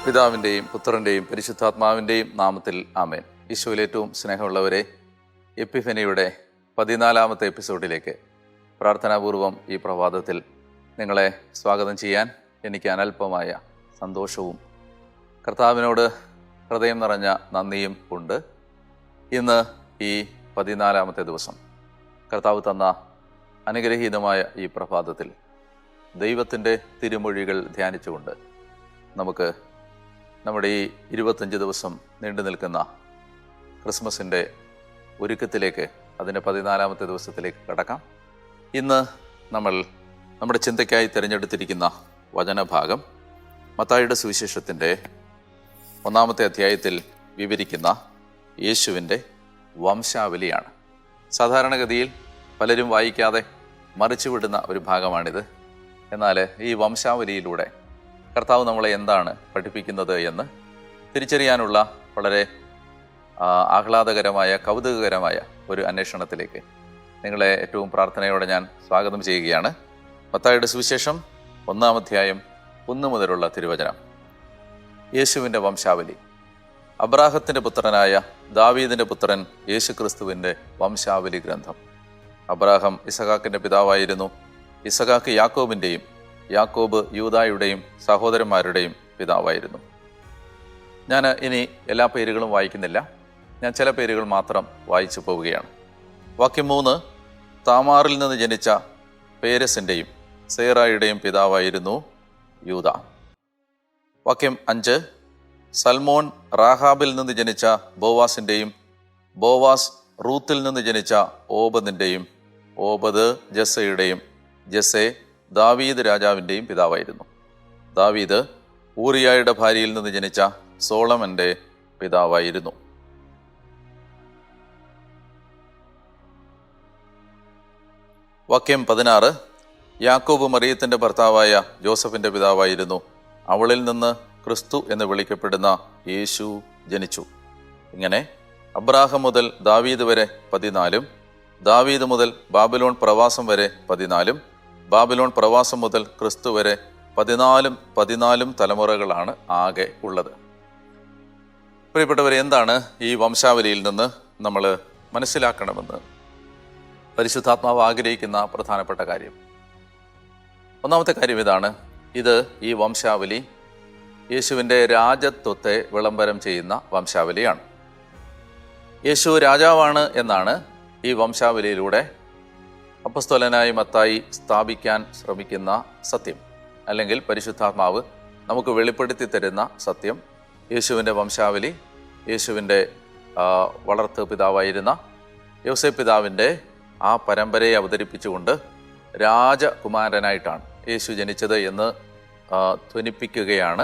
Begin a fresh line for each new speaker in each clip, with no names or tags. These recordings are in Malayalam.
പിതാവിൻ്റെയും പുത്രൻ്റെയും പരിശുദ്ധാത്മാവിൻ്റെയും നാമത്തിൽ ആമേൻ. ഈശോയിൽ ഏറ്റവും സ്നേഹമുള്ളവരെ, എപ്പിഫനിയുടെ 14-ാമത്തെ എപ്പിസോഡിലേക്ക് പ്രാർത്ഥനാപൂർവം ഈ പ്രഭാതത്തിൽ നിങ്ങളെ സ്വാഗതം ചെയ്യാൻ എനിക്ക് അനൽപമായ സന്തോഷവും കർത്താവിനോട് ഹൃദയം നിറഞ്ഞ നന്ദിയും ഉണ്ട്. ഇന്ന് ഈ 14-ാമത്തെ ദിവസം കർത്താവ് തന്ന അനുഗ്രഹീതമായ ഈ പ്രഭാതത്തിൽ ദൈവത്തിൻ്റെ തിരുമൊഴികൾ ധ്യാനിച്ചുകൊണ്ട് നമുക്ക് നമ്മുടെ ഈ 25 ദിവസം നീണ്ടു നിൽക്കുന്ന ക്രിസ്മസിൻ്റെ ഒരുക്കത്തിലേക്ക്, അതിൻ്റെ 14-ാമത്തെ ദിവസത്തിലേക്ക് കടക്കാം. ഇന്ന് നമ്മൾ നമ്മുടെ ചിന്തയ്ക്കായി തിരഞ്ഞെടുത്തിരിക്കുന്ന വചനഭാഗം മത്തായിയുടെ സുവിശേഷത്തിൻ്റെ 1-ാമത്തെ അധ്യായത്തിൽ വിവരിക്കുന്ന യേശുവിൻ്റെ വംശാവലിയാണ്. സാധാരണഗതിയിൽ പലരും വായിക്കാതെ മറിച്ചുവിടുന്ന ഒരു ഭാഗമാണിത്. എന്നാൽ ഈ വംശാവലിയിലൂടെ കർത്താവ് നമ്മളെ എന്താണ് പഠിപ്പിക്കുന്നത് എന്ന് തിരിച്ചറിയാനുള്ള വളരെ ആഹ്ലാദകരമായ, കൗതുകകരമായ ഒരു അന്വേഷണത്തിലേക്ക് നിങ്ങളെ ഏറ്റവും പ്രാർത്ഥനയോടെ ഞാൻ സ്വാഗതം ചെയ്യുകയാണ്. മത്തായിയുടെ സുവിശേഷം 1-ാം അധ്യായം 1 മുതലുള്ള തിരുവചനം. യേശുവിൻ്റെ വംശാവലി. അബ്രാഹത്തിൻ്റെ പുത്രനായ ദാവീദിൻ്റെ പുത്രൻ യേശുക്രിസ്തുവിൻ്റെ വംശാവലി ഗ്രന്ഥം. അബ്രാഹം ഇസഹാക്കിൻ്റെ പിതാവായിരുന്നു. ഇസഹാക്ക് യാക്കോബിൻ്റെയും, യാക്കോബ് യൂദായുടെയും സഹോദരന്മാരുടെയും പിതാവായിരുന്നു. ഞാൻ ഇനി എല്ലാ പേരുകളും വായിക്കുന്നില്ല. ഞാൻ ചില പേരുകൾ മാത്രം വായിച്ചു പോവുകയാണ്. വാക്യം 3, താമാറിൽ നിന്ന് ജനിച്ച പേരസിൻ്റെയും സേറായുടെയും പിതാവായിരുന്നു യൂദ. വാക്യം 5, സൽമോൻ റാഹാബിൽ നിന്ന് ജനിച്ച ബോവാസിൻ്റെയും, ബോവാസ് റൂത്തിൽ നിന്ന് ജനിച്ച ഓബദിൻ്റെയും, ഓബദ് ജസ്സയുടെയും, ജസ്സെ ദാവീദ് രാജാവിൻ്റെയും പിതാവായിരുന്നു. ദാവീദ് ഊറിയായുടെ ഭാര്യയിൽ നിന്ന് ജനിച്ച സോളമൻ്റെ പിതാവായിരുന്നു. വാക്യം 16, യാക്കോബ് മറിയത്തിൻ്റെ ഭർത്താവായ ജോസഫിൻ്റെ പിതാവായിരുന്നു. അവളിൽ നിന്ന് ക്രിസ്തു എന്ന് വിളിക്കപ്പെടുന്ന യേശു ജനിച്ചു. ഇങ്ങനെ അബ്രാഹം മുതൽ ദാവീദ് വരെ 14, ദാവീദ് മുതൽ ബാബിലോൺ പ്രവാസം വരെ 14, ബാബിലോൺ പ്രവാസം മുതൽ ക്രിസ്തു വരെ 14 തലമുറകളാണ് ആകെ ഉള്ളത്. പ്രിയപ്പെട്ടവരെ, എന്താണ് ഈ വംശാവലിയിൽ നിന്ന് നമ്മൾ മനസ്സിലാക്കണമെന്ന് പരിശുദ്ധാത്മാവ് ആഗ്രഹിക്കുന്ന പ്രധാനപ്പെട്ട കാര്യം? 1-ാമത്തെ കാര്യം ഇതാണ്. ഈ വംശാവലി യേശുവിൻ്റെ രാജത്വത്തെ വിളംബരം ചെയ്യുന്ന വംശാവലിയാണ്. യേശു രാജാവാണ് എന്നാണ് ഈ വംശാവലിയിലൂടെ അപ്പസ്തോലനായ മത്തായി സ്ഥാപിക്കാൻ ശ്രമിക്കുന്ന സത്യം, അല്ലെങ്കിൽ പരിശുദ്ധാത്മാവ് നമുക്ക് വെളിപ്പെടുത്തി തരുന്ന സത്യം. യേശുവിൻ്റെ വംശാവലി യേശുവിൻ്റെ വളർത്തു പിതാവായിരുന്ന യോസേപ്പ് പിതാവിൻ്റെ ആ പരമ്പരയെ അവതരിപ്പിച്ചുകൊണ്ട് രാജകുമാരനായിട്ടാണ് യേശു ജനിച്ചത് എന്ന് ധ്വനിപ്പിക്കുകയാണ്,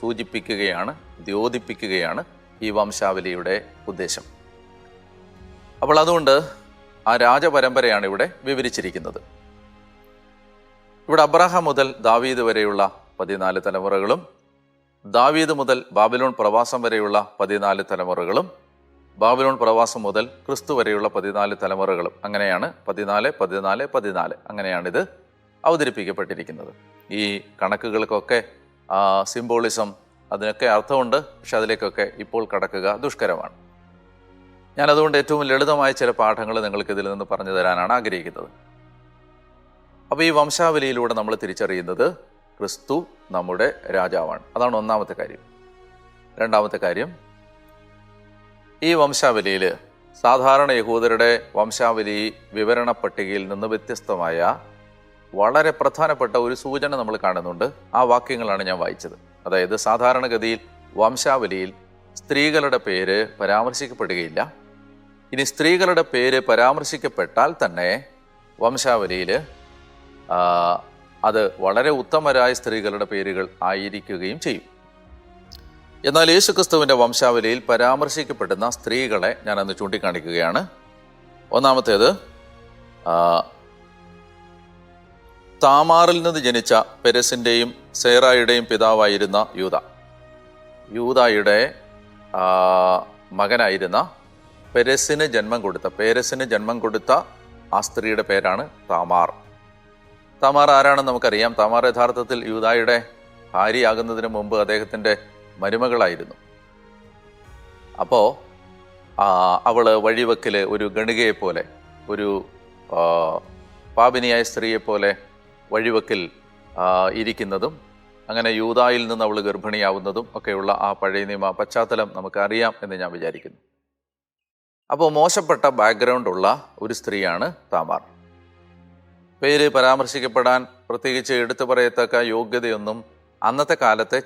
സൂചിപ്പിക്കുകയാണ്, ദ്യോതിപ്പിക്കുകയാണ് ഈ വംശാവലിയുടെ ഉദ്ദേശം. അപ്പോൾ അതുകൊണ്ട് ആ രാജപരമ്പരയാണ് ഇവിടെ വിവരിച്ചിരിക്കുന്നത്. ഇവിടെ അബ്രാഹാം മുതൽ ദാവീദ് വരെയുള്ള 14 തലമുറകളും, ദാവീദ് മുതൽ ബാബിലോൺ പ്രവാസം വരെയുള്ള 14 തലമുറകളും, ബാബിലോൺ പ്രവാസം മുതൽ ക്രിസ്തു വരെയുള്ള 14 തലമുറകളും, അങ്ങനെയാണ് 14 അങ്ങനെയാണിത് അവതരിപ്പിക്കപ്പെട്ടിരിക്കുന്നത്. ഈ കണക്കുകൾക്കൊക്കെ സിംബോളിസം, അതിനൊക്കെ അർത്ഥമുണ്ട്. പക്ഷെ അതിലേക്കൊക്കെ ഇപ്പോൾ കടക്കുക ദുഷ്കരമാണ്. ഞാനതുകൊണ്ട് ഏറ്റവും ലളിതമായ ചില പാഠങ്ങൾ നിങ്ങൾക്ക് ഇതിൽ നിന്ന് പറഞ്ഞു തരാനാണ് ആഗ്രഹിക്കുന്നത്. അപ്പോൾ ഈ വംശാവലിയിലൂടെ നമ്മൾ തിരിച്ചറിയുന്നത് ക്രിസ്തു നമ്മുടെ രാജാവാണ്. അതാണ് 1-ാമത്തെ കാര്യം. 2-ാമത്തെ കാര്യം, ഈ വംശാവലിയിൽ സാധാരണ യഹൂദരുടെ വംശാവലി വിവരണ പട്ടികയിൽ നിന്ന് വ്യത്യസ്തമായ വളരെ പ്രധാനപ്പെട്ട ഒരു സൂചന നമ്മൾ കാണുന്നുണ്ട്. ആ വാക്യങ്ങളാണ് ഞാൻ വായിച്ചത്. അതായത് സാധാരണഗതിയിൽ വംശാവലിയിൽ സ്ത്രീകളുടെ പേര് പരാമർശിക്കപ്പെടുകയില്ല. ഇനി സ്ത്രീകളുടെ പേര് പരാമർശിക്കപ്പെട്ടാൽ തന്നെ വംശാവലിയിൽ അത് വളരെ ഉത്തമരായ സ്ത്രീകളുടെ പേരുകൾ ആയിരിക്കുകയും ചെയ്യും. എന്നാൽ യേശുക്രിസ്തുവിൻ്റെ വംശാവലിയിൽ പരാമർശിക്കപ്പെടുന്ന സ്ത്രീകളെ ഞാനന്ന് ചൂണ്ടിക്കാണിക്കുകയാണ്. 1-ാമത്തേത്, താമാറിൽ നിന്ന് ജനിച്ച പെരസിൻ്റെയും സേറായുടെയും പിതാവായിരുന്ന യൂദായുടെ മകനായിരുന്ന പേരസിന് ജന്മം കൊടുത്ത ആ സ്ത്രീയുടെ പേരാണ് താമാർ. താമാർ ആരാണെന്ന് നമുക്കറിയാം. താമാർ യഥാർത്ഥത്തിൽ യൂദായുടെ ഭാര്യയാകുന്നതിന് മുമ്പ് അദ്ദേഹത്തിൻ്റെ മരുമകളായിരുന്നു. അപ്പോൾ അവൾ വഴിവെക്കിൽ ഒരു ഗണികയെപ്പോലെ, ഒരു പാപിനിയായ സ്ത്രീയെപ്പോലെ വഴിവെക്കിൽ ഇരിക്കുന്നതും അങ്ങനെ യൂദായിൽ നിന്ന് അവൾ ഗർഭിണിയാവുന്നതും ഒക്കെയുള്ള ആ പഴയ നിയമ പശ്ചാത്തലം നമുക്കറിയാം എന്ന് ഞാൻ വിചാരിക്കുന്നു. അപ്പോൾ മോശപ്പെട്ട ബാക്ക്ഗ്രൗണ്ട് ഉള്ള ഒരു സ്ത്രീയാണ് താമാർ. പേര് പരാമർശിക്കപ്പെടാൻ പ്രത്യേകിച്ച് എടുത്തു പറയത്തക്ക യോഗ്യതയൊന്നും അന്നത്തെ കാലത്തെ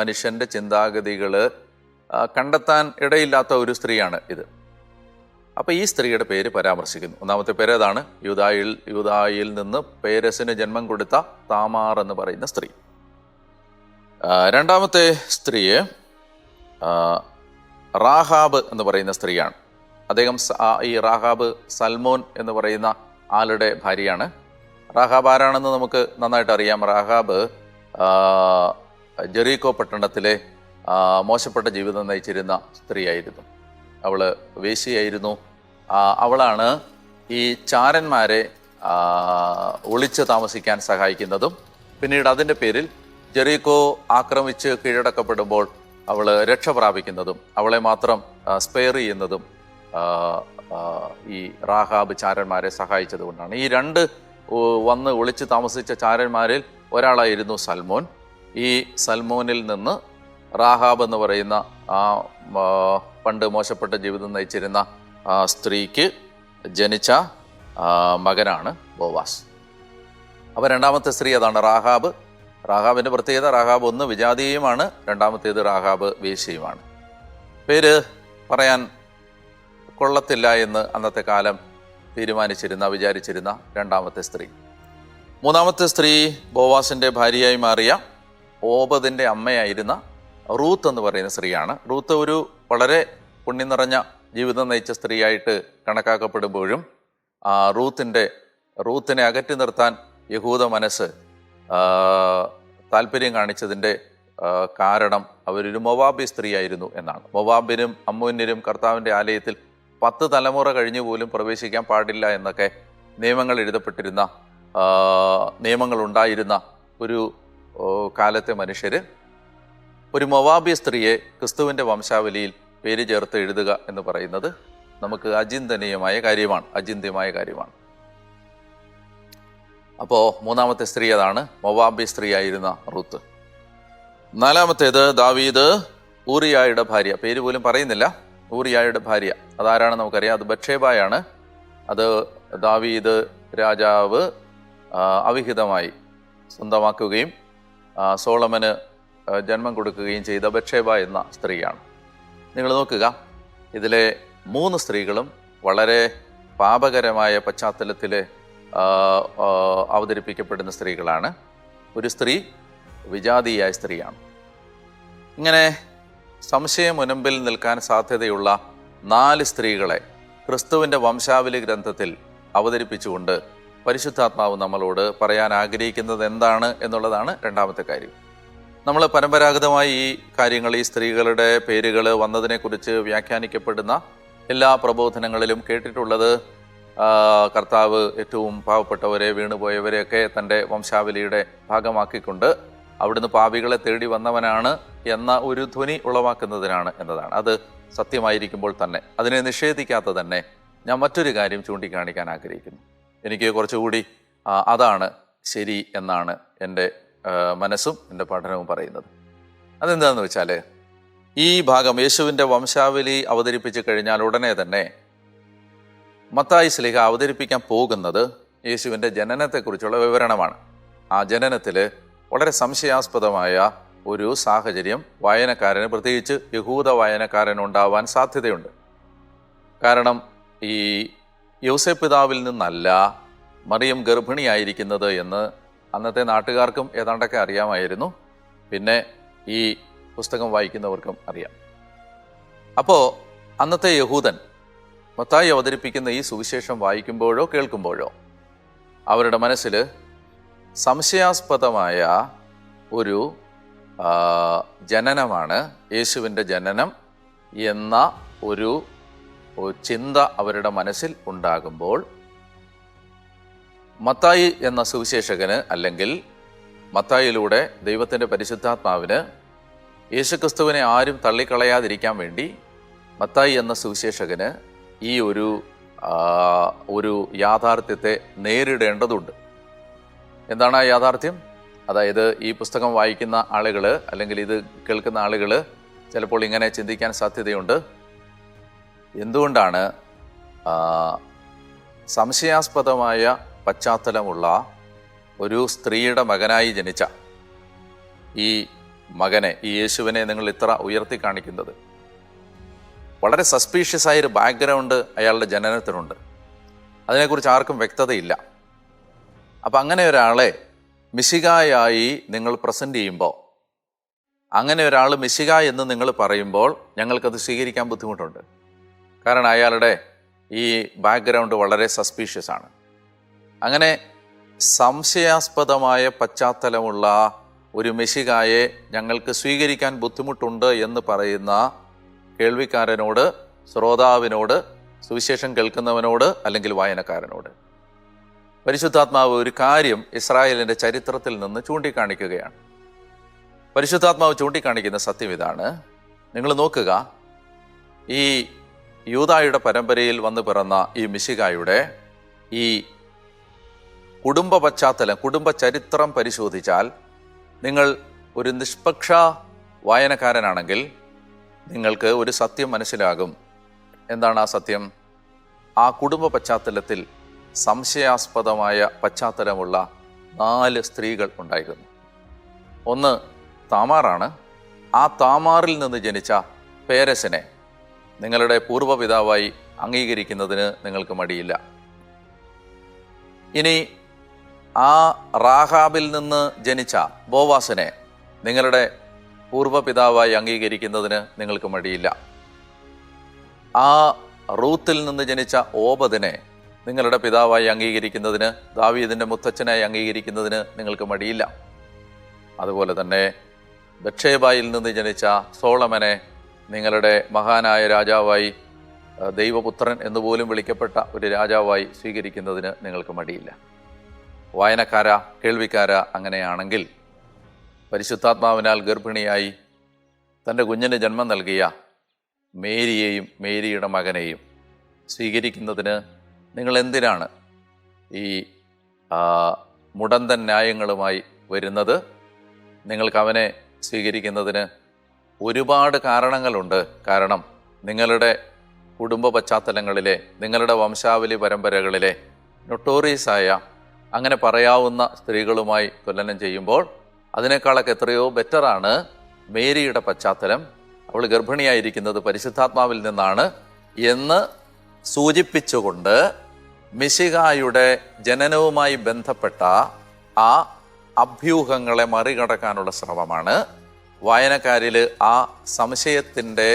മനുഷ്യൻ്റെ ചിന്താഗതികൾ കണ്ടെത്താൻ ഇടയില്ലാത്ത ഒരു സ്ത്രീയാണ് ഇത്. അപ്പോൾ ഈ സ്ത്രീയുടെ പേര് പരാമർശിക്കുന്നു. ഒന്നാമത്തെ പേര് ഏതാണ്? യൂദായിൽ നിന്ന് പേരസിന് ജന്മം കൊടുത്ത താമാർ എന്ന് പറയുന്ന സ്ത്രീ. രണ്ടാമത്തെ സ്ത്രീയെ റാഹാബ് എന്ന് പറയുന്ന സ്ത്രീയാണ്. അദ്ദേഹം ഈ റാഹാബ് സൽമോൻ എന്ന് പറയുന്ന ആളുടെ ഭാര്യയാണ്. റാഹാബ് ആരാണെന്ന് നമുക്ക് നന്നായിട്ട് അറിയാം. റാഹാബ് ജെറീക്കോ പട്ടണത്തിലെ മോശപ്പെട്ട ജീവിതം നയിച്ചിരുന്ന സ്ത്രീയായിരുന്നു. അവൾ വേശ്യയായിരുന്നു. അവളാണ് ഈ ചാരന്മാരെ ഒളിച്ച് താമസിക്കാൻ സഹായിക്കുന്നതും പിന്നീട് അതിൻ്റെ പേരിൽ ജെറീക്കോ ആക്രമിച്ച് കീഴടക്കപ്പെടുമ്പോൾ അവൾ രക്ഷ പ്രാപിക്കുന്നതും അവളെ മാത്രം സ്പെയർ ചെയ്യുന്നതും ഈ റാഹാബ് ചാരന്മാരെ സഹായിച്ചത് കൊണ്ടാണ്. ഈ രണ്ട് വന്ന് ഒളിച്ച് താമസിച്ച ചാരന്മാരിൽ ഒരാളായിരുന്നു സൽമോൻ. ഈ സൽമോനിൽ നിന്ന് റാഹാബ് എന്ന് പറയുന്ന പണ്ട് മോശപ്പെട്ട ജീവിതം നയിച്ചിരുന്ന സ്ത്രീക്ക് ജനിച്ച മകനാണ് ബോവാസ്. അപ്പോൾ രണ്ടാമത്തെ സ്ത്രീ അതാണ് റാഹാബ്. റാഹാബിൻ്റെ പ്രത്യേകത, റാഹാബ് ഒന്ന് വിജാതീയമാണ്, രണ്ടാമത്തേത് റാഹാബ് വേശ്യയുമാണ്. പേര് പറയാൻ കൊള്ളത്തില്ല എന്ന് അന്നത്തെ കാലം വിചാരിച്ചിരുന്ന രണ്ടാമത്തെ സ്ത്രീ. മൂന്നാമത്തെ സ്ത്രീ ബോവാസിൻ്റെ ഭാര്യയായി മാറിയ ഓബദിൻ്റെ അമ്മയായിരുന്ന റൂത്ത് എന്ന് പറയുന്ന സ്ത്രീയാണ്. റൂത്ത് ഒരു വളരെ പുണ്യം നിറഞ്ഞ ജീവിതം നയിച്ച സ്ത്രീയായിട്ട് കണക്കാക്കപ്പെടുമ്പോഴും റൂത്തിനെ അകറ്റി നിർത്താൻ യഹൂദ മനസ്സ് താല്പര്യം കാണിച്ചതിൻ്റെ കാരണം അവരൊരു മൊവാബി സ്ത്രീയായിരുന്നു എന്നാണ്. മൊവാബിനും അമ്മൂന്യരും കർത്താവിൻ്റെ ആലയത്തിൽ 10 തലമുറ കഴിഞ്ഞു പോലും പ്രവേശിക്കാൻ പാടില്ല എന്നൊക്കെ നിയമങ്ങൾ ഉണ്ടായിരുന്ന ഒരു കാലത്തെ മനുഷ്യർ ഒരു മൊവാബി സ്ത്രീയെ ക്രിസ്തുവിൻ്റെ വംശാവലിയിൽ പേര് ചേർത്ത് എഴുതുക എന്ന് പറയുന്നത് നമുക്ക് അചിന്തനീയമായ കാര്യമാണ്. അപ്പോൾ മൂന്നാമത്തെ സ്ത്രീ അതാണ്, മൊവാബി സ്ത്രീയായിരുന്ന റൂത്ത്. നാലാമത്തേത് ദാവീദ് ഊറിയായുടെ ഭാര്യ. പേര് പോലും പറയുന്നില്ല. ഊറിയായുടെ ഭാര്യ അതാരാണ് നമുക്കറിയാം. അത് ബത്ഷേബയാണ്. അത് ദാവീദ് രാജാവ് അവിഹിതമായി സ്വന്തമാക്കുകയും സോളമന് ജന്മം കൊടുക്കുകയും ചെയ്ത ബത്ഷേബ എന്ന സ്ത്രീയാണ്. നിങ്ങൾ നോക്കുക, ഇതിലെ 3 സ്ത്രീകളും വളരെ പാപകരമായ പശ്ചാത്തലത്തിൽ അവതരിപ്പിക്കപ്പെടുന്ന സ്ത്രീകളാണ്. ഒരു സ്ത്രീ വിജാതീയായ സ്ത്രീയാണ്. ഇങ്ങനെ സംശയം മുൻപിൽ നിൽക്കാൻ സാധ്യതയുള്ള 4 സ്ത്രീകളെ ക്രിസ്തുവിൻ്റെ വംശാവലി ഗ്രന്ഥത്തിൽ അവതരിപ്പിച്ചുകൊണ്ട് പരിശുദ്ധാത്മാവ് നമ്മളോട് പറയാൻ ആഗ്രഹിക്കുന്നത് എന്താണ് എന്നുള്ളതാണ് രണ്ടാമത്തെ കാര്യം. നമ്മൾ പരമ്പരാഗതമായി ഈ കാര്യങ്ങൾ, ഈ സ്ത്രീകളുടെ പേരുകൾ വന്നതിനെക്കുറിച്ച് വ്യാഖ്യാനിക്കപ്പെടുന്ന എല്ലാ പ്രബോധനങ്ങളിലും കേട്ടിട്ടുള്ളത് കർത്താവ് ഏറ്റവും പാവപ്പെട്ടവരെ, വീണുപോയവരെയൊക്കെ തൻ്റെ വംശാവലിയുടെ ഭാഗമാക്കിക്കൊണ്ട് അവിടുന്ന് പാപികളെ തേടി വന്നവനാണ് എന്ന ഒരു ധ്വനി ഉളവാക്കുന്നതിനാണ് എന്നതാണ്. അത് സത്യമായിരിക്കുമ്പോൾ തന്നെ അതിനെ നിഷേധിക്കാത്ത തന്നെ ഞാൻ മറ്റൊരു കാര്യം ചൂണ്ടിക്കാണിക്കാൻ ആഗ്രഹിക്കുന്നു. എനിക്ക് കുറച്ചുകൂടി അതാണ് ശരി എന്നാണ് എൻ്റെ മനസ്സും എൻ്റെ പഠനവും പറയുന്നത്. അതെന്താണെന്ന് വെച്ചാൽ, ഈ ഭാഗം യേശുവിൻ്റെ വംശാവലി അവതരിപ്പിച്ച് കഴിഞ്ഞാൽ ഉടനെ തന്നെ മത്തായി ശ്ലീഹ അവതരിപ്പിക്കാൻ പോകുന്നത് യേശുവിൻ്റെ ജനനത്തെക്കുറിച്ചുള്ള വിവരണമാണ്. ആ ജനനത്തിൽ വളരെ സംശയാസ്പദമായ ഒരു സാഹചര്യം വായനക്കാരന്, പ്രത്യേകിച്ച് യഹൂദ വായനക്കാരനുണ്ടാവാൻ സാധ്യതയുണ്ട്. കാരണം ഈ യോസേപ്പ് പിതാവിൽ നിന്നല്ല മറിയം ഗർഭിണിയായിരിക്കുന്നത് എന്ന് അന്നത്തെ നാട്ടുകാർക്കും ഏതാണ്ടൊക്കെ അറിയാമായിരുന്നു. പിന്നെ ഈ പുസ്തകം വായിക്കുന്നവർക്കും അറിയാം. അപ്പോൾ അന്നത്തെ യഹൂദൻ മത്തായി അവതരിപ്പിക്കുന്ന ഈ സുവിശേഷം വായിക്കുമ്പോഴോ കേൾക്കുമ്പോഴോ അവരുടെ മനസ്സിൽ സംശയാസ്പദമായ ഒരു ജനനമാണ്, യേശുവിൻ്റെ ജനനം എന്ന ഒരു ചിന്ത അവരുടെ മനസ്സിൽ ഉണ്ടാകുമ്പോൾ മത്തായി എന്ന സുവിശേഷകന്, അല്ലെങ്കിൽ മത്തായിലൂടെ ദൈവത്തിൻ്റെ പരിശുദ്ധാത്മാവിന് യേശുക്രിസ്തുവിനെ ആരും തള്ളിക്കളയാതിരിക്കാൻ വേണ്ടി മത്തായി എന്ന സുവിശേഷകന് ഈ ഒരു യാഥാർത്ഥ്യത്തെ നേരിടേണ്ടതുണ്ട്. എന്താണ് ആ യാഥാർത്ഥ്യം? അതായത് ഈ പുസ്തകം വായിക്കുന്ന ആളുകൾ അല്ലെങ്കിൽ ഇത് കേൾക്കുന്ന ആളുകൾ ചിലപ്പോൾ ഇങ്ങനെ ചിന്തിക്കാൻ സാധ്യതയുണ്ട്, എന്തുകൊണ്ടാണ് സംശയാസ്പദമായ പശ്ചാത്തലമുള്ള ഒരു സ്ത്രീയുടെ മകനായി ജനിച്ച ഈ മകനെ, ഈ യേശുവിനെ നിങ്ങൾ ഇത്ര ഉയർത്തി കാണിക്കുന്നത്? വളരെ സസ്പീഷ്യസ് ആയൊരു ബാക്ക്ഗ്രൗണ്ട് അയാളുടെ ജനനത്തിനുണ്ട്. അതിനെക്കുറിച്ച് ആർക്കും വ്യക്തതയില്ല. അപ്പം അങ്ങനെ ഒരാളെ മിശിഹായായി നിങ്ങൾ പ്രസൻറ്റ് ചെയ്യുമ്പോൾ, അങ്ങനെ ഒരാൾ മിശിഹ എന്ന് നിങ്ങൾ പറയുമ്പോൾ ഞങ്ങൾക്കത് സ്വീകരിക്കാൻ ബുദ്ധിമുട്ടുണ്ട്. കാരണം അയാളുടെ ഈ ബാക്ക്ഗ്രൗണ്ട് വളരെ സസ്പീഷ്യസ് ആണ്. അങ്ങനെ സംശയാസ്പദമായ പശ്ചാത്തലമുള്ള ഒരു മിശിഹായെ ഞങ്ങൾക്ക് സ്വീകരിക്കാൻ ബുദ്ധിമുട്ടുണ്ട് എന്ന് പറയുന്ന കേൾവിക്കാരനോട്, ശ്രോതാവിനോട്, സുവിശേഷം കേൾക്കുന്നവനോട് അല്ലെങ്കിൽ വായനക്കാരനോട് പരിശുദ്ധാത്മാവ് ഒരു കാര്യം ഇസ്രായേലിൻ്റെ ചരിത്രത്തിൽ നിന്ന് ചൂണ്ടിക്കാണിക്കുകയാണ്. പരിശുദ്ധാത്മാവ് ചൂണ്ടിക്കാണിക്കുന്ന സത്യം ഇതാണ്. നിങ്ങൾ നോക്കുക, ഈ യൂദായുടെ പരമ്പരയിൽ വന്നു പിറന്ന ഈ മിശിഹായുടെ ഈ കുടുംബ പശ്ചാത്തലം, കുടുംബ ചരിത്രം പരിശോധിച്ചാൽ നിങ്ങൾ ഒരു നിഷ്പക്ഷ വായനക്കാരനാണെങ്കിൽ നിങ്ങൾക്ക് ഒരു സത്യം മനസ്സിലാകും. എന്താണ് ആ സത്യം? ആ കുടുംബ പശ്ചാത്തലത്തിൽ സംശയാസ്പദമായ പശ്ചാത്തലമുള്ള 4 സ്ത്രീകൾ ഉണ്ടായിരുന്നു. ഒന്ന് താമാറാണ്. ആ താമാറിൽ നിന്ന് ജനിച്ച പേരസിനെ നിങ്ങളുടെ പൂർവ്വപിതാവായി അംഗീകരിക്കുന്നതിന് നിങ്ങൾക്ക് മടിയില്ല. ഇനി ആ റാഹാബിൽ നിന്ന് ജനിച്ച ബോവാസിനെ നിങ്ങളുടെ പൂർവ്വപിതാവായി അംഗീകരിക്കുന്നതിന് നിങ്ങൾക്ക് മടിയില്ല. ആ റൂത്തിൽ നിന്ന് ജനിച്ച ഓബദിനെ നിങ്ങളുടെ പിതാവായി അംഗീകരിക്കുന്നതിന്, ദാവീദിൻ്റെ മുത്തച്ഛനായി അംഗീകരിക്കുന്നതിന് നിങ്ങൾക്ക് മടിയില്ല. അതുപോലെ തന്നെ ബത്ഷേബയിൽ നിന്ന് ജനിച്ച സോളമനെ നിങ്ങളുടെ മഹാനായ രാജാവായി, ദൈവപുത്രൻ എന്നുപോലും വിളിക്കപ്പെട്ട ഒരു രാജാവായി സ്വീകരിക്കുന്നതിന് നിങ്ങൾക്ക് മടിയില്ല. വായനക്കാര, കേൾവിക്കാര, അങ്ങനെയാണെങ്കിൽ പരിശുദ്ധാത്മാവിനാൽ ഗർഭിണിയായി തൻ്റെ കുഞ്ഞിന് ജന്മം നൽകിയ മേരിയെയും മേരിയുടെ മകനെയും സ്വീകരിക്കുന്നതിന് നിങ്ങൾ എന്തിനാണ് ഈ മുടന്തൻ ന്യായങ്ങളുമായി വരുന്നത്? നിങ്ങൾക്ക് അവനെ സ്വീകരിക്കുന്നതിന് ഒരുപാട് കാരണങ്ങളുണ്ട്. കാരണം നിങ്ങളുടെ കുടുംബ പശ്ചാത്തലങ്ങളിലെ, നിങ്ങളുടെ വംശാവലി പരമ്പരകളിലെ നൊട്ടോറിയസായ, അങ്ങനെ പറയാവുന്ന സ്ത്രീകളുമായി തുലനം ചെയ്യുമ്പോൾ അതിനേക്കാളൊക്കെ എത്രയോ ബെറ്ററാണ് മേരിയുടെ പശ്ചാത്തലം. അവൾ ഗർഭിണിയായിരിക്കുന്നത് പരിശുദ്ധാത്മാവിൽ നിന്നാണ് എന്ന് സൂചിപ്പിച്ചുകൊണ്ട് മിശിഹായുടെ ജനനവുമായി ബന്ധപ്പെട്ട ആ അഭ്യൂഹങ്ങളെ മറികടക്കാനുള്ള ശ്രമമാണ്. വായനക്കാരിൽ ആ സംശയത്തിൻ്റെ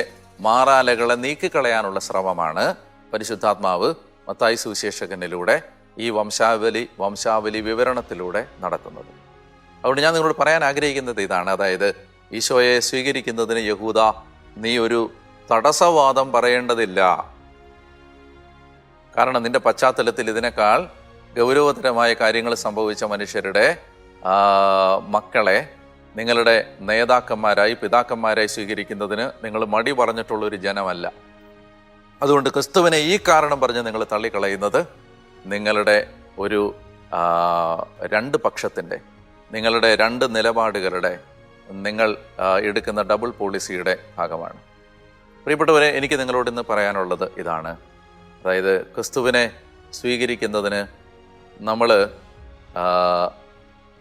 മാറാലകളെ നീക്കിക്കളയാനുള്ള ശ്രമമാണ് പരിശുദ്ധാത്മാവ് മത്തായി സുവിശേഷകനിലൂടെ ഈ വംശാവലി വിവരണത്തിലൂടെ നടത്തുന്നത്. അതുകൊണ്ട് ഞാൻ നിങ്ങളോട് പറയാൻ ആഗ്രഹിക്കുന്നത് ഇതാണ്. അതായത് ഈശോയെ സ്വീകരിക്കുന്നതിന് യഹൂദ, നീ ഒരു തടസ്സവാദം പറയേണ്ടതില്ല. കാരണം നിന്റെ പശ്ചാത്തലത്തിൽ ഇതിനേക്കാൾ ഗൗരവതരമായ കാര്യങ്ങൾ സംഭവിച്ച മനുഷ്യരുടെ മക്കളെ നിങ്ങളുടെ നേതാക്കന്മാരായി, പിതാക്കന്മാരായി സ്വീകരിക്കുന്നതിന് നിങ്ങൾ മടി പറഞ്ഞിട്ടുള്ളൊരു ജനമല്ല. അതുകൊണ്ട് ക്രിസ്തുവിനെ ഈ കാരണം പറഞ്ഞ് നിങ്ങൾ തള്ളിക്കളയുന്നത് നിങ്ങളുടെ ഒരു 2 പക്ഷത്തിൻ്റെ, നിങ്ങളുടെ 2 നിലപാടുകളുടെ, നിങ്ങൾ എടുക്കുന്ന ഡബിൾ പോളിസിയുടെ ഭാഗമാണ്. പ്രിയപ്പെട്ടവരെ, എനിക്ക് നിങ്ങളോട് ഇന്ന് പറയാനുള്ളത് ഇതാണ്. അതായത് ക്രിസ്തുവിനെ സ്വീകരിക്കുന്നതിന് നമ്മൾ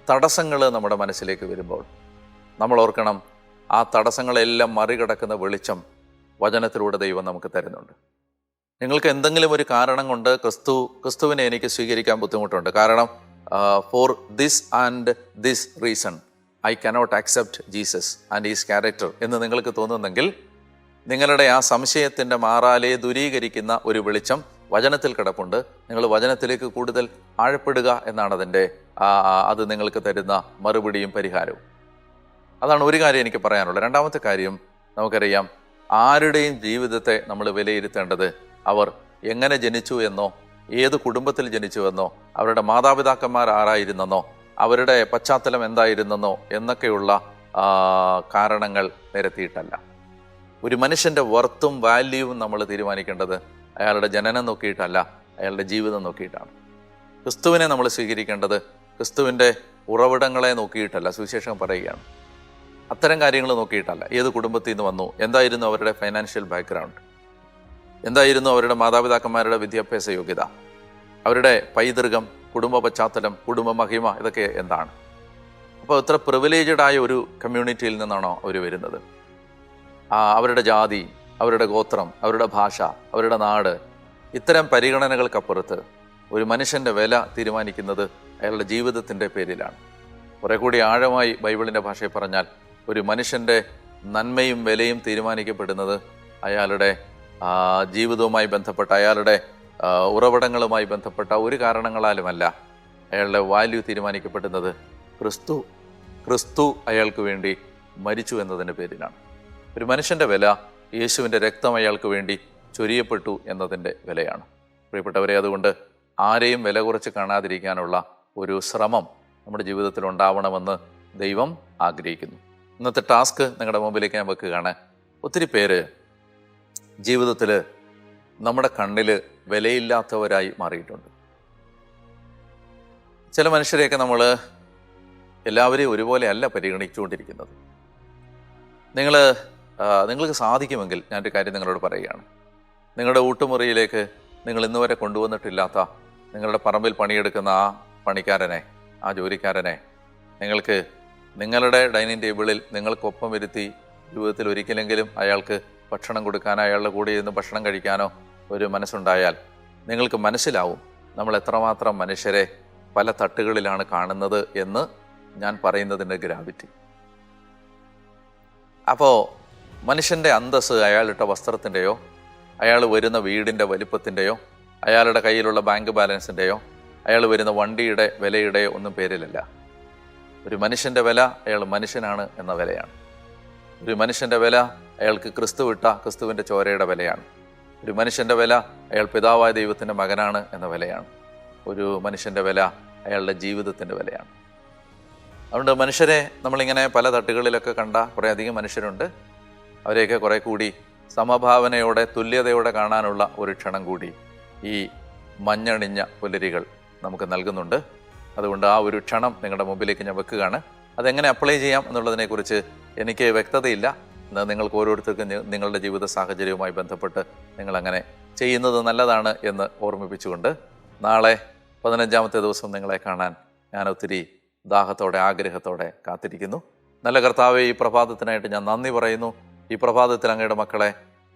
തടസ്സങ്ങൾ നമ്മുടെ മനസ്സിലേക്ക് വരുമ്പോൾ നമ്മൾ ഓർക്കണം, ആ തടസ്സങ്ങളെല്ലാം മറികടക്കുന്ന വെളിച്ചം വചനത്തിലൂടെ ദൈവം നമുക്ക് തരുന്നുണ്ട്. നിങ്ങൾക്ക് എന്തെങ്കിലും ഒരു കാരണം കൊണ്ട് ക്രിസ്തുവിനെ എനിക്ക് സ്വീകരിക്കാൻ ബുദ്ധിമുട്ടുണ്ട്, കാരണം for this and this reason I cannot accept Jesus and he's character എന്ന് നിങ്ങൾക്ക് തോന്നുന്നെങ്കിൽ നിങ്ങളുടെ ആ സംശയത്തിൻ്റെ മാറാലയെ ദൂരീകരിക്കുന്ന ഒരു വെളിച്ചം വചനത്തിൽ കിടപ്പുണ്ട്. നിങ്ങൾ വചനത്തിലേക്ക് കൂടുതൽ ആഴപ്പെടുക എന്നാണ് അത് നിങ്ങൾക്ക് തരുന്ന മറുപടിയും പരിഹാരവും. അതാണ് ഒരു കാര്യം എനിക്ക് പറയാനുള്ളത്. രണ്ടാമത്തെ കാര്യം, നമുക്കറിയാം ആരുടെയും ജീവിതത്തെ നമ്മൾ വിലയിരുത്തേണ്ടത് അവർ എങ്ങനെ ജനിച്ചു എന്നോ, ഏത് കുടുംബത്തിൽ ജനിച്ചുവെന്നോ, അവരുടെ മാതാപിതാക്കന്മാർ ആരായിരുന്നെന്നോ, അവരുടെ പശ്ചാത്തലം എന്തായിരുന്നെന്നോ എന്നൊക്കെയുള്ള കാരണങ്ങൾ നിരത്തിയിട്ടല്ല. ഒരു മനുഷ്യൻ്റെ വർത്തും വാല്യൂവും നമ്മൾ തീരുമാനിക്കേണ്ടത് അയാളുടെ ജനനം നോക്കിയിട്ടല്ല, അയാളുടെ ജീവിതം നോക്കിയിട്ടാണ്. ക്രിസ്തുവിനെ നമ്മൾ സ്വീകരിക്കേണ്ടത് ക്രിസ്തുവിൻ്റെ ഉറവിടങ്ങളെ നോക്കിയിട്ടല്ല, സുവിശേഷം പറയുകയാണ്. അത്തരം കാര്യങ്ങൾ നോക്കിയിട്ടല്ല. ഏത് കുടുംബത്തിൽ നിന്ന് വന്നു, എന്തായിരുന്നു അവരുടെ ഫൈനാൻഷ്യൽ ബാക്ക്ഗ്രൗണ്ട്, എന്തായിരുന്നു അവരുടെ മാതാപിതാക്കന്മാരുടെ വിദ്യാഭ്യാസ യോഗ്യത, അവരുടെ പൈതൃകം, കുടുംബ പശ്ചാത്തലം, കുടുംബ മഹിമ, ഇതൊക്കെ എന്താണ്. അപ്പോൾ ഇത്ര പ്രിവിലേജഡ് ആയ ഒരു കമ്മ്യൂണിറ്റിയിൽ നിന്നാണോ അവർ വരുന്നത്? അവരുടെ ജാതി, അവരുടെ ഗോത്രം, അവരുടെ ഭാഷ, അവരുടെ നാട്, ഇത്തരം പരിഗണനകൾക്കപ്പുറത്ത് ഒരു മനുഷ്യൻ്റെ വില തീരുമാനിക്കുന്നത് അയാളുടെ ജീവിതത്തിൻ്റെ പേരിലാണ്. കുറെ കൂടി ആഴമായി ബൈബിളിൻ്റെ ഭാഷയിൽ പറഞ്ഞാൽ ഒരു മനുഷ്യൻ്റെ നന്മയും വിലയും തീരുമാനിക്കപ്പെടുന്നത് അയാളുടെ ജീവിതവുമായി ബന്ധപ്പെട്ട, അയാളുടെ ഉറവിടങ്ങളുമായി ബന്ധപ്പെട്ട ഒരു കാരണങ്ങളാലുമല്ല. അയാളുടെ വാല്യൂ തീരുമാനിക്കപ്പെടുന്നത് ക്രിസ്തു അയാൾക്ക് വേണ്ടി മരിച്ചു എന്നതിൻ്റെ പേരിലാണ്. ഒരു മനുഷ്യൻ്റെ വില യേശുവിൻ്റെ രക്തം അയാൾക്ക് വേണ്ടി ചൊരിയപ്പെട്ടു എന്നതിൻ്റെ വിലയാണ്. പ്രിയപ്പെട്ടവരെ, അതുകൊണ്ട് ആരെയും വില കുറച്ച് കാണാതിരിക്കാനുള്ള ഒരു ശ്രമം നമ്മുടെ ജീവിതത്തിൽ ഉണ്ടാവണമെന്ന് ദൈവം ആഗ്രഹിക്കുന്നു. ഇന്നത്തെ ടാസ്ക് നിങ്ങളുടെ മുമ്പിലേക്ക് ഞാൻ വെക്കുകയാണ്. ഒത്തിരി പേര് ജീവിതത്തിൽ നമ്മുടെ കണ്ണിൽ വിലയില്ലാത്തവരായി മാറിയിട്ടുണ്ട്. ചില മനുഷ്യരെയൊക്കെ നമ്മൾ എല്ലാവരെയും ഒരുപോലെ അല്ല പരിഗണിച്ചുകൊണ്ടിരിക്കുന്നത്. നിങ്ങൾക്ക് സാധിക്കുമെങ്കിൽ ഞാനൊരു കാര്യം നിങ്ങളോട് പറയുകയാണ്. നിങ്ങളുടെ ഊട്ടുമുറിയിലേക്ക് നിങ്ങൾ ഇന്നുവരെ കൊണ്ടുവന്നിട്ടില്ലാത്ത നിങ്ങളുടെ പറമ്പിൽ പണിയെടുക്കുന്ന ആ പണിക്കാരനെ, ആ ജോലിക്കാരനെ നിങ്ങൾക്ക് നിങ്ങളുടെ ഡൈനിങ് ടേബിളിൽ നിങ്ങൾക്കൊപ്പം ഇരുത്തി ജീവിതത്തിൽ ഒരിക്കലെങ്കിലും അയാൾക്ക് ഭക്ഷണം കൊടുക്കാനോ അയാളുടെ കൂടെ ഇരുന്ന് ഭക്ഷണം കഴിക്കാനോ ഒരു മനസ്സുണ്ടായാൽ നിങ്ങൾക്ക് മനസ്സിലാവും നമ്മൾ എത്രമാത്രം മനുഷ്യരെ പല തട്ടുകളിലാണ് കാണുന്നത് എന്ന് ഞാൻ പറയുന്നതിൻ്റെ ഗ്രാവിറ്റി. അപ്പോൾ മനുഷ്യൻ്റെ അന്തസ്സ് അയാളിട്ട വസ്ത്രത്തിൻ്റെയോ, അയാൾ വരുന്ന വീടിൻ്റെ വലിപ്പത്തിൻ്റെയോ, അയാളുടെ കയ്യിലുള്ള ബാങ്ക് ബാലൻസിൻ്റെയോ, അയാൾ വരുന്ന വണ്ടിയുടെ വിലയുടെയോ ഒന്നും പേരിലല്ല. ഒരു മനുഷ്യൻ്റെ വില അയാൾ മനുഷ്യനാണ് എന്ന വിലയാണ്. ഒരു മനുഷ്യൻ്റെ വില അയാൾക്ക് ക്രിസ്തുവിൻ്റെ ചോരയുടെ വിലയാണ്. ഒരു മനുഷ്യൻ്റെ വില അയാൾ പിതാവായ ദൈവത്തിൻ്റെ മകനാണ് എന്ന വിലയാണ്. ഒരു മനുഷ്യൻ്റെ വില അയാളുടെ ജീവിതത്തിൻ്റെ വിലയാണ്. അതുകൊണ്ട് മനുഷ്യരെ നമ്മളിങ്ങനെ പല തട്ടുകളിലൊക്കെ കണ്ട കുറേ അധികം മനുഷ്യരുണ്ട്. അവരെയൊക്കെ കുറേ കൂടി സമഭാവനയോടെ, തുല്യതയോടെ കാണാനുള്ള ഒരു ക്ഷണം കൂടി ഈ മഞ്ഞണിഞ്ഞ പുലരികൾ നമുക്ക് നൽകുന്നുണ്ട്. അതുകൊണ്ട് ആ ഒരു ക്ഷണം നിങ്ങളുടെ മുമ്പിലേക്ക് ഞാൻ വെക്കുകയാണ്. അതെങ്ങനെ അപ്ലൈ ചെയ്യാം എന്നുള്ളതിനെക്കുറിച്ച് എനിക്ക് വ്യക്തതയില്ല. നിങ്ങൾക്ക് ഓരോരുത്തർക്കും നിങ്ങളുടെ ജീവിത സാഹചര്യവുമായി ബന്ധപ്പെട്ട് നിങ്ങളങ്ങനെ ചെയ്യുന്നത് നല്ലതാണ് എന്ന് ഓർമ്മിപ്പിച്ചുകൊണ്ട് നാളെ 15-ാമത്തെ ദിവസം നിങ്ങളെ കാണാൻ ഞാൻ ഒത്തിരി ദാഹത്തോടെ, ആഗ്രഹത്തോടെ കാത്തിരിക്കുന്നു. നല്ല കർത്താവേ, ഈ പ്രഭാതത്തിനായിട്ട് ഞാൻ നന്ദി പറയുന്നു. ഈ പ്രഭാതത്തിൽ അങ്ങയുടെ മക്കളെ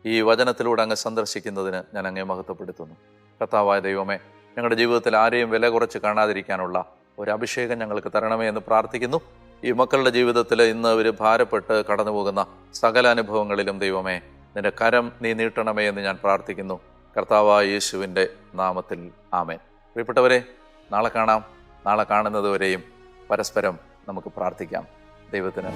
ഈ വചനത്തിലൂടെ അങ്ങ് സന്ദർശിക്കുന്നതിന് ഞാൻ അങ്ങേ മഹത്വപ്പെടുത്തുന്നു. കർത്താവായ ദൈവമേ, ഞങ്ങളുടെ ജീവിതത്തിൽ ആരെയും വില കുറച്ച് കാണാതിരിക്കാനുള്ള ഒരു അഭിഷേകം ഞങ്ങൾക്ക് തരണമേ എന്ന് പ്രാർത്ഥിക്കുന്നു. ഈ മക്കളുടെ ജീവിതത്തിൽ ഇന്ന് അവർ ഭാരപ്പെട്ട് കടന്നു പോകുന്ന സകല അനുഭവങ്ങളിലും ദൈവമേ, നിന്റെ കരം നീ നീട്ടണമേ എന്ന് ഞാൻ പ്രാർത്ഥിക്കുന്നു. കർത്താവായ യേശുവിൻ്റെ നാമത്തിൽ ആമേൻ. പ്രിയപ്പെട്ടവരെ, നാളെ കാണാം. നാളെ കാണുന്നത് വരെയും പരസ്പരം നമുക്ക് പ്രാർത്ഥിക്കാം. ദൈവത്തിന്